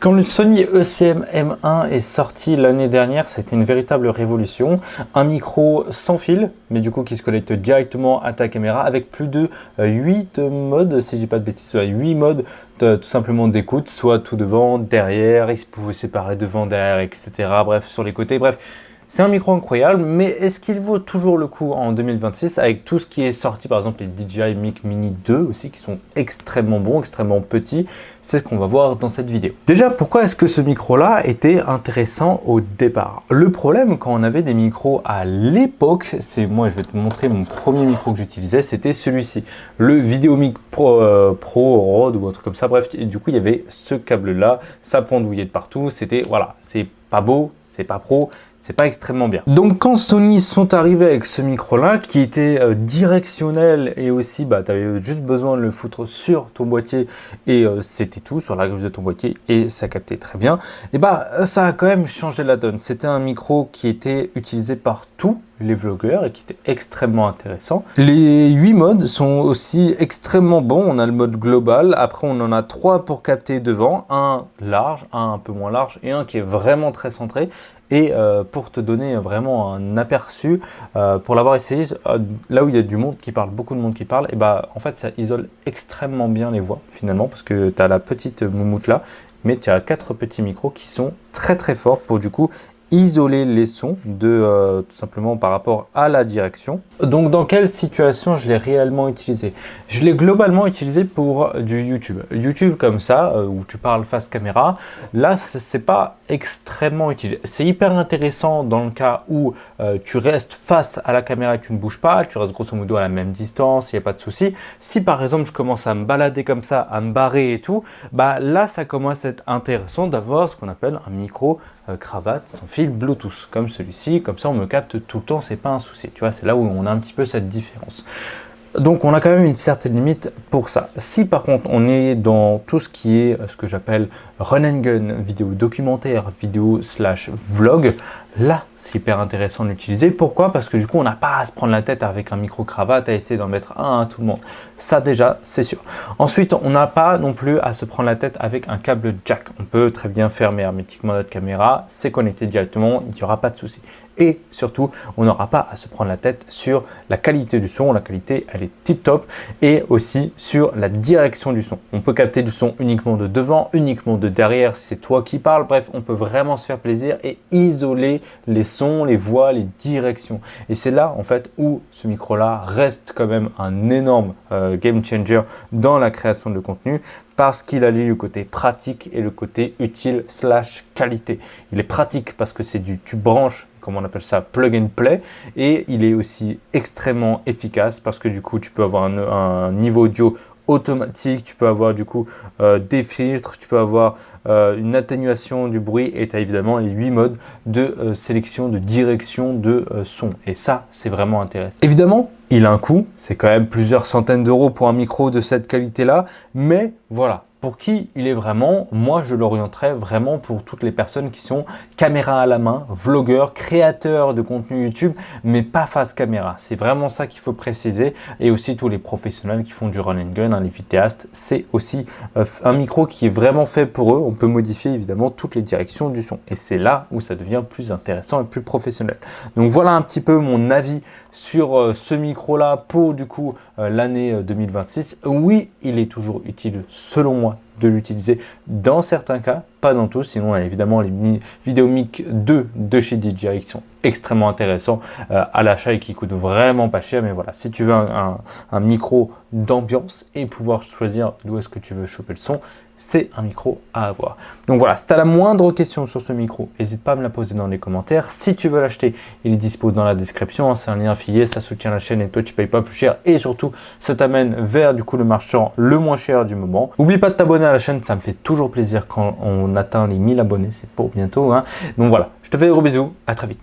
Quand le Sony ECM M1 est sorti l'année dernière, c'était une véritable révolution. Un micro sans fil, mais du coup qui se connecte directement à ta caméra avec plus de 8 modes, si je dis pas de bêtises, 8 modes tout simplement d'écoute, soit tout devant, derrière, il se pouvait séparer devant, derrière, etc. Bref, sur les côtés, bref. C'est un micro incroyable, mais est-ce qu'il vaut toujours le coup en 2026 avec tout ce qui est sorti, par exemple les DJI Mic Mini 2 aussi, qui sont extrêmement bons, extrêmement petits. C'est ce qu'on va voir dans cette vidéo. Déjà, pourquoi est-ce que ce micro-là était intéressant au départ? Le problème, quand on avait des micros à l'époque, c'est moi, je vais te montrer mon premier micro que j'utilisais, c'était celui-ci, le Videomic Pro Rode ou un truc comme ça. Bref, et du coup, il y avait ce câble-là, ça pendouillait de partout. C'était, voilà, c'est pas beau, c'est pas pro, c'est pas extrêmement bien. Donc quand Sony sont arrivés avec ce micro-là, qui était directionnel et aussi, tu avais juste besoin de le foutre sur ton boîtier et c'était tout, sur la griffe de ton boîtier et ça captait très bien, et ça a quand même changé la donne. C'était un micro qui était utilisé par tous les vlogueurs et qui était extrêmement intéressant. Les 8 modes sont aussi extrêmement bons. On a le mode global, après on en a 3 pour capter devant, un large, un peu moins large et un qui est vraiment très centré. Et pour te donner vraiment un aperçu, pour l'avoir essayé, là où il y a du monde qui parle, beaucoup de monde qui parle, et en fait ça isole extrêmement bien les voix finalement, parce que tu as la petite moumoute là, mais tu as 4 petits micros qui sont très très forts pour du coup isoler les sons de tout simplement par rapport à la direction. Donc dans quelle situation je l'ai réellement utilisé? Je l'ai globalement utilisé pour du YouTube. YouTube comme ça, où tu parles face caméra, là c'est pas extrêmement utile. C'est hyper intéressant dans le cas où tu restes face à la caméra et tu ne bouges pas, tu restes grosso modo à la même distance, il n'y a pas de souci. Si par exemple je commence à me balader comme ça, à me barrer et tout, là ça commence à être intéressant d'avoir ce qu'on appelle un micro cravate sans fil Bluetooth comme celui-ci, comme ça on me capte tout le temps, c'est pas un souci, tu vois, c'est là où on a un petit peu cette différence. Donc on a quand même une certaine limite pour ça. Si par contre on est dans tout ce qui est ce que j'appelle run and gun, vidéo documentaire, vidéo slash vlog, là c'est hyper intéressant de l'utiliser. Pourquoi? Parce que du coup on n'a pas à se prendre la tête avec un micro cravate, à essayer d'en mettre un à tout le monde. Ça déjà c'est sûr. Ensuite on n'a pas non plus à se prendre la tête avec un câble jack. On peut très bien fermer hermétiquement notre caméra, c'est connecté directement, il n'y aura pas de souci. Et surtout, on n'aura pas à se prendre la tête sur la qualité du son. La qualité, elle est tip top. Et aussi sur la direction du son. On peut capter du son uniquement de devant, uniquement de derrière, si c'est toi qui parles. Bref, on peut vraiment se faire plaisir et isoler les sons, les voix, les directions. Et c'est là, en fait, où ce micro-là reste quand même un énorme game changer dans la création de contenu, parce qu'il allie le côté pratique et le côté utile slash qualité. Il est pratique parce que c'est tu branches, comme on appelle ça, plug and play, et il est aussi extrêmement efficace parce que du coup tu peux avoir un niveau audio automatique, tu peux avoir du coup des filtres, tu peux avoir une atténuation du bruit et tu as évidemment les 8 modes de sélection, de direction de son, et ça c'est vraiment intéressant. Évidemment il a un coût, c'est quand même plusieurs centaines d'euros pour un micro de cette qualité là, mais voilà. Pour qui il est vraiment, moi je l'orienterais vraiment pour toutes les personnes qui sont caméra à la main, vlogueurs, créateurs de contenu YouTube, mais pas face caméra. C'est vraiment ça qu'il faut préciser. Et aussi tous les professionnels qui font du run and gun, les vidéastes, c'est aussi un micro qui est vraiment fait pour eux. On peut modifier évidemment toutes les directions du son. Et c'est là où ça devient plus intéressant et plus professionnel. Donc voilà un petit peu mon avis sur ce micro-là pour du coup l'année 2026. Oui, il est toujours utile selon moi de l'utiliser dans certains cas, pas dans tous, sinon évidemment les Videomic 2 de chez DJI qui sont extrêmement intéressants à l'achat et qui coûtent vraiment pas cher. Mais voilà, si tu veux un micro d'ambiance et pouvoir choisir d'où est-ce que tu veux choper le son, c'est un micro à avoir. Donc voilà, si tu as la moindre question sur ce micro, n'hésite pas à me la poser dans les commentaires. Si tu veux l'acheter, il est dispo dans la description, c'est un lien affilié, ça soutient la chaîne et toi tu payes pas plus cher, et surtout ça t'amène vers du coup le marchand le moins cher du moment. N'oublie pas de t'abonner à la chaîne, ça me fait toujours plaisir quand on atteint les 1000 abonnés, c'est pour bientôt, hein. Donc voilà, je te fais des gros bisous, à très vite.